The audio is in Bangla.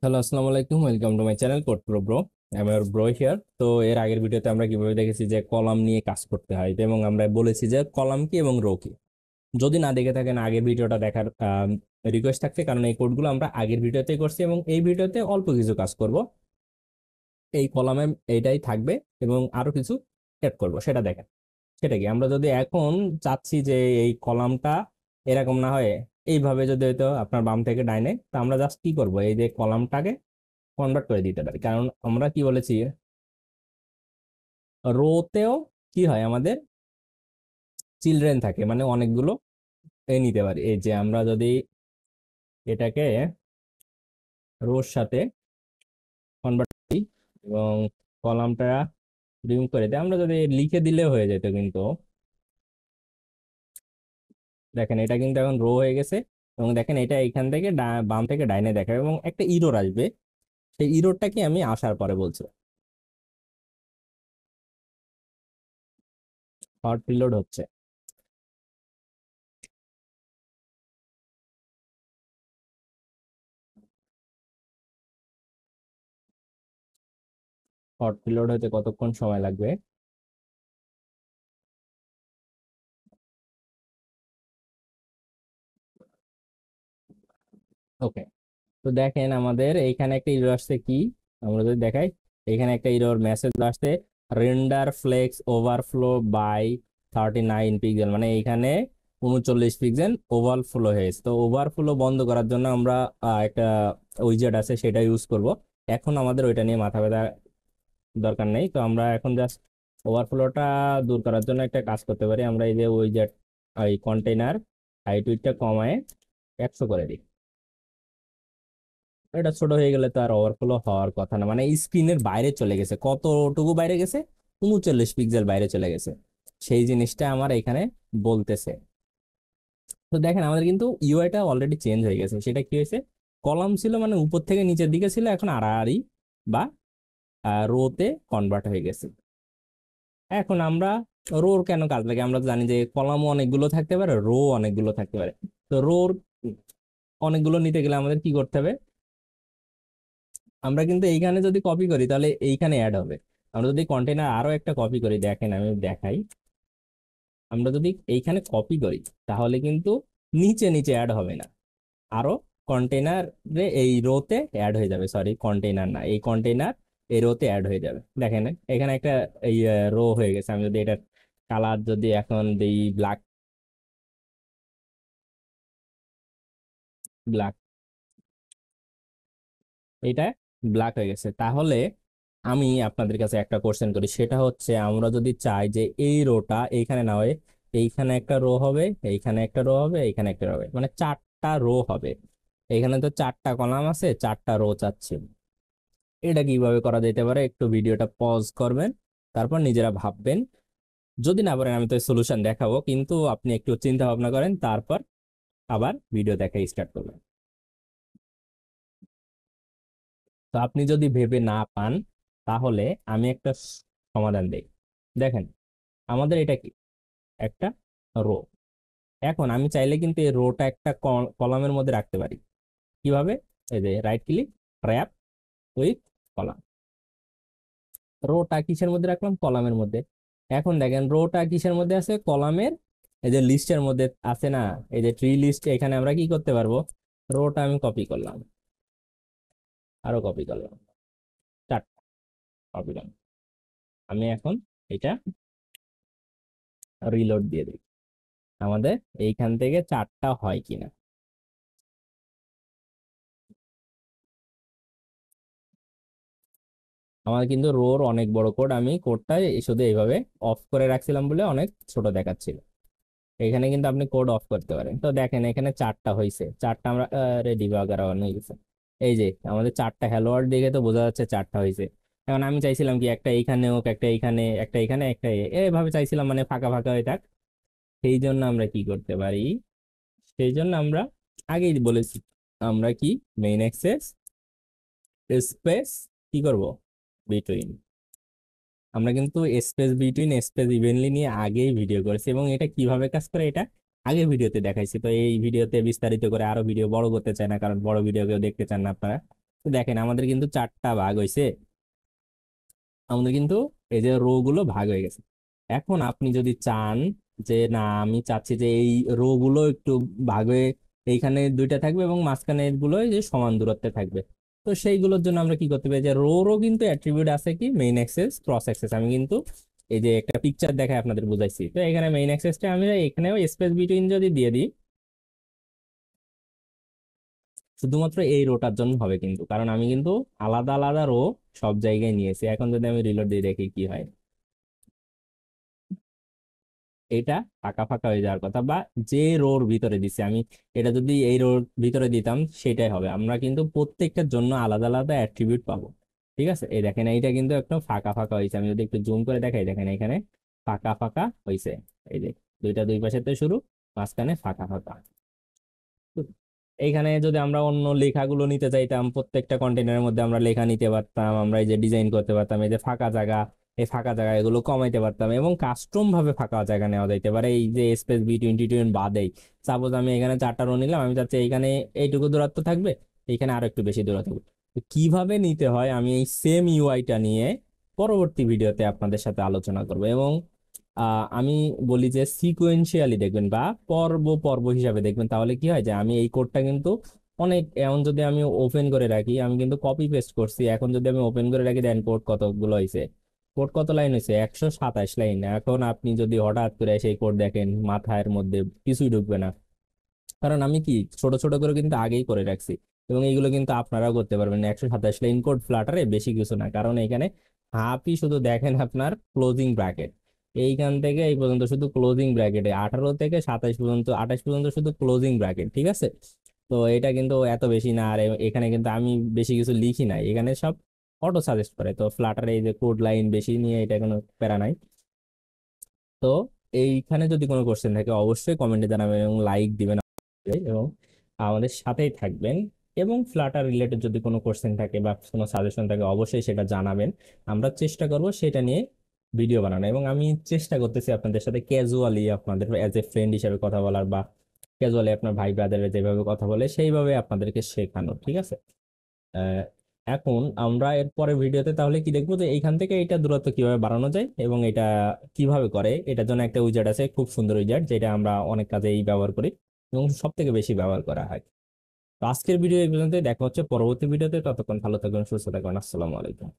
হ্যালো, আসসালামু আলাইকুম। Welcome to my channel code pro bro. আমি আর ব্রো হিয়ার। তো এর আগের ভিডিওতে আমরা কিভাবে দেখেছি যে কলাম নিয়ে কাজ করতে হয়, তো এবং আমরা বলেছি যে কলাম কি এবং রো কি। যদি না দেখে থাকেন আগের ভিডিওটা দেখার রিকোয়েস্ট থাকছে, কারণ এই কোডগুলো আমরা আগের ভিডিওতে করছি এবং এই ভিডিওতে অল্প কিছু কাজ করব। এই কলামে এইটাই থাকবে এবং আরো কিছু অ্যাড করব, সেটা দেখেন। সেটা কি, আমরা যদি এখন চাচ্ছি যে এই কলামটা এরকম না হয়, এইভাবে যদি হয়তো আপনার বাম থেকে ডাইনে, তো আমরা জাস্ট কি করব, এই যে কলামটাকে কনভার্ট করে দিতে পারি। কারণ আমরা কি বলেছি, রোতেও কি হয়, আমাদের চিলড্রেন থাকে, মানে অনেকগুলো নিতে পারি। এই যে আমরা যদি এটাকে রোর সাথে কনভার্ট করি এবং কলামটা রিমুভ করে দিই, আমরা যদি লিখে দিলে হয়ে যেত, কিন্তু দেখেন এটা কিন্তু এখন রো হয়ে গেছে। এবং দেখেন এটা এখান থেকে বাম থেকে ডাইনে দেখাবে এবং একটা ইরোর আসবে। সেই ইরোরটাকে আমি আসার পরে বলছি। হট রিলোড হচ্ছে। হট রিলোড হতে কতক্ষণ সময় লাগবে? ওকে। তো দেখেন আমাদের এইখানে একটা ইরর আসছে কি, আমরা যদি দেখাই, এখানে একটা ইরর মেসেজ আসছে, render flex overflow by 39 pixel, মানে এইখানে 39 পিক্সেল ওভারফ্লো হয়েছে। তো ওভারফ্লো বন্ধ করার জন্য আমরা একটা উইজেট আছে, সেটা ইউজ করব। এখন আমাদের ওইটা নিয়ে মাথা ব্যথা দরকার নেই। তো আমরা এখন জাস্ট ওভারফ্লোটা দূর করার জন্য একটা কাজ করতে পারি। আমরা এই যে উইজেট, এই কন্টেইনার হাইট উইডটা কমায় 100 করে দিই। এটা ছোট হয়ে গেলে তো আর ওভারফ্লো হওয়ার কথা না, মানে স্ক্রিনের বাইরে চলে গেছে। কতটুকু বাইরে গেছে? 39 পিক্সেল বাইরে চলে গেছে। সেই জিনিসটা আমার এখানে বলতেছে। তো দেখেন আমাদের কিন্তু ইউআইটা অলরেডি চেঞ্জ হয়ে গেছে। সেটা কি হয়েছে, কলাম ছিল মানে উপর থেকে নিচের দিকে ছিল, এখন আড়াআড়ি বা রোতে কনভার্ট হয়ে গেছে। এখন আমরা রোর কেন কাজ লাগে, আমরা তো জানি যে কলামও অনেকগুলো থাকতে পারে, রো অনেকগুলো থাকতে পারে। তো রোর অনেকগুলো নিতে গেলে আমাদের কি করতে হবে, আমরা কিন্তু এইখানে যদি কপি করি তাহলে এইখানে অ্যাড হবে। আমরা যদি কন্টেনার আরো একটা কপি করি, দেখেন আমি দেখাই, আমরা যদি এইখানে কপি করি তাহলে কিন্তু নিচে নিচে অ্যাড হবে না, আরো কন্টেনারে এই রোতে অ্যাড হয়ে যাবে। সরি, কন্টেনার না, এই কন্টেনার এই রোতে অ্যাড হয়ে যাবে। দেখেন এখানে একটা এই রো হয়ে গেছে। আমি যদি এটার কালার যদি এখন দিই ব্ল্যাক, ব্ল্যাক, এটা ব্ল্যাক হয়ে গেছে। তাহলে আমি আপনাদের কাছে একটা কোশ্চেন করি, সেটা হচ্ছে আমরা যদি চাই যে এই রোটা এইখানে না হয়, এইখানে একটা রো হবে, এইখানে একটা রো হবে, এইখানে একটা রো হবে, মানে 4টা রো হবে। এখানে তো 4টা কলাম আছে, 4টা রো চাচ্ছি। এটা কিভাবে করা যেতে পারে, একটু ভিডিওটা পজ করবেন, তারপর নিজেরা ভাববেন। যদি না পারেন আমি তো সলিউশন দেখাবো, কিন্তু আপনি একটু চিন্তা ভাবনা করেন, তারপর আবার ভিডিও দেখা স্টার্ট করবেন। তো আপনি যদি ভেবে না পান, তাহলে আমি একটা সমাধান দেই। দেখেন আমাদের এটা কি, একটা রো। এখন আমি চাইলে কিন্তু এই রোটা একটা কলামের মধ্যে রাখতে পারি। কিভাবে? এই যে right click, trap with column. Rota কিসের মধ্যে রাখলাম? কলামের মধ্যে। এখন দেখেন রোটা কিসের মধ্যে আছে? কলামের এই যে লিস্টের মধ্যে আছে না, এই যে ট্রি লিস্ট। এখানে আমরা কি করতে পারবো, রোটা আমি কপি করলাম, আরো কপি করলাম, 4টা কপি করলাম। আমি এখন এটা রিলোড দিয়ে দিই, আমাদের এইখান থেকে 4টা হয় কিনা। আমার কিন্তু রোর অনেক বড় কোড, আমি কোডটা শুধু এইভাবে অফ করে রাখছিলাম বলে অনেক ছোট দেখাচ্ছিল। এখানে কিন্তু আপনি কোড অফ করতে পারেন। তো দেখেন এখানে 4টা হয়েছে, 4টা আমরা ডিবাগার অন হয়ে গেছে। এই যে আমাদের 4টা হ্যালো ওয়ার্ল্ড দেখে তো বোঝা যাচ্ছে 4টা হয়েছে। এখন আমি চাইছিলাম কি একটা এইখানে হোক, একটা এইখানে, একটা এইখানে, একটা এইভাবে চাইছিলাম, মানে ফাঁকা ফাঁকা হয়ে থাক। সেই জন্য আমরা কি করতে পারি, সেই জন্য আমরা আগেই বলেছি, আমরা কি মেইন অ্যাক্সেস স্পেস কি করব, বিটুইন। আমরা কিন্তু স্পেস বিটুইন স্পেস ইভেনলি নিয়ে আগেই ভিডিও করেছি এবং এটা কিভাবে কাজ করে এটা আগে ভিডিওতে দেখাইছি। তো এই ভিডিওতে বিস্তারিত করে আরো ভিডিও বড় করতে চাই না, কারণ বড় ভিডিও কেউ দেখতে চান না আপনারা। তো দেখেন আমাদের কিন্তু 4টা ভাগ হয়েছে, আমাদের কিন্তু এই যে রো গুলো ভাগ হয়ে গেছে। এখন আপনি যদি চান যে না আমি চাচ্ছি যে এই রো গুলো একটু ভাগ হয়ে এইখানে 2টা থাকবে এবং মাঝখানে গুলো এই যে সমান দূরত্বে থাকবে, তো সেইগুলোর জন্য আমরা কি করতে পারি যে রো কিন্তু অ্যাট্রিবিউট আছে কি মেইন অ্যাক্সেস ক্রস অ্যাক্সেস। আমি কিন্তু এই যে একটা পিকচার দেখায় আপনাদের বুঝাইছি, তো এখানে মেইন অ্যাক্সেসটা আমি এখানেও স্পেস বিটুইন যদি দিয়ে দিই শুধুমাত্র এই রোটার জন্য হবে কিন্তু, কারণ আমি কিন্তু আলাদা আলাদা রো সব জায়গায় নিয়েছি। এখন যদি আমি রিলোড দিয়ে দেখি কি হয়, এটা ফাঁকা ফাঁকা হয়ে যাওয়ার কথা, বা যে রোর ভিতরে দিছি আমি এটা যদি এই রোর ভিতরে দিতাম সেটাই হবে। আমরা কিন্তু প্রত্যেকটার জন্য আলাদা আলাদা অ্যাট্রিবিউট পাবো। ঠিক আছে, এই দেখেন এইটা কিন্তু একদম ফাঁকা ফাঁকা হয়েছে। আমি যদি একটু জুম করে দেখাই, দেখেন এখানে ফাঁকা ফাঁকা হয়েছে। এই যে দুইটা দুই পাশে তো শুরু, মাঝখানে ফাঁকা ফাঁকা। এইখানে যদি আমরা অন্য লেখাগুলো নিতে চাইতাম, প্রত্যেকটা কন্টেনারের মধ্যে আমরা লেখা নিতে পারতাম, আমরা এই যে ডিজাইন করতে পারতাম, এই যে ফাঁকা জায়গা, এই ফাঁকা জায়গা এগুলো কমাইতে পারতাম এবং কাস্টম ভাবে ফাঁকা জায়গা নেওয়া যাইতে পারে। এই যে স্পেস B22 বাদেই সাপোজ আমি এখানে 4টা রো নিলাম, আমি চাচ্ছি এইখানে এইটুকু দূরত্ব থাকবে, এইখানে আরো একটু বেশি দূরত্ব থাকবে। তো কিভাবে নিতে হয় আমি এই সেম ইউআইটা নিয়ে পরবর্তী ভিডিওতে আপনাদের সাথে আলোচনা করব। এবং আমি বলি যে সিকোয়েন্সিয়ালি দেখবেন বা পর্ব পর্ব হিসাবে দেখবেন, তাহলে কি হয় যে আমি এই কোডটা কিন্তু অনেক এমন যদি আমি ওপেন করে রাখি, আমি কিন্তু কপি পেস্ট করছি, এখন যদি আমি ওপেন করে রাখি দেন কোড কতগুলো হয়েছে, কোড কত লাইন হয়েছে 127 লাইন। এখন আপনি যদি হঠাৎ করে সেই কোড দেখেন মাথার মধ্যে কিছুই ঢুকবে না, কারণ আমি কি ছোট ছোট করে কিন্তু আগেই করে রাখছি। এবং এইগুলো কিন্তু আপনারাও করতে পারবেন। 127 লাইন কোড ফ্লাটারে বেশি কিছু না, কারণ এখানে হাফই শুধু দেখেন আপনার ক্লোজিং ব্র্যাকেট, এইখান থেকে এই পর্যন্ত শুধু ক্লোজিং ব্র্যাকেটে 18 থেকে 27 পর্যন্ত 28 পর্যন্ত শুধু ক্লোজিং ব্র্যাকেট। ঠিক আছে, তো এটা কিন্তু এত বেশি না। আর এখানে কিন্তু আমি বেশি কিছু লিখি নাই, এখানে সব অটো সাজেস্ট করে। তো ফ্লাটারে এই যে কোড লাইন বেশি নিয়ে এটা কোনো প্যারা নাই। তো এইখানে যদি কোনো কোশ্চেন থাকে অবশ্যই কমেন্টে জানাবেন এবং লাইক দিবেন এবং আমাদের সাথেই থাকবেন। এবং ফ্লাটার রিলেটেড যদি কোনো কোশ্চেন থাকে বা কোনো সাজেশন থাকে অবশ্যই সেটা জানাবেন, আমরা চেষ্টা করব সেটা নিয়ে ভিডিও বানানো। এবং আমি চেষ্টা করতেছি আপনাদের সাথে ক্যাজুয়ালি আপনাদের অ্যাজ এ ফ্রেন্ড হিসেবে কথা বলার, বা ক্যাজুয়ালি আপনার ভাই ব্রাদারের যেভাবে কথা বলে সেইভাবে আপনাদেরকে শেখানো। ঠিক আছে, আহ, এখন আমরা এর পরের ভিডিওতে তাহলে কি দেখবো যে এইখান থেকে এটা দূরত্ব কিভাবে বাড়ানো যায় এবং এটা কিভাবে করে। এটার জন্য একটা উইজার্ড আছে, খুব সুন্দর উইজার্ড, যেটা আমরা অনেক কাজেই ব্যবহার করি এবং সব থেকে বেশি ব্যবহার করা হয়। তো আজকের ভিডিও এই পর্যন্ত, দেখা হচ্ছে পরবর্তী ভিডিওতে। ততক্ষণ ভালো থাকবেন, সুস্থ থাকবেন, আসসালামু আলাইকুম।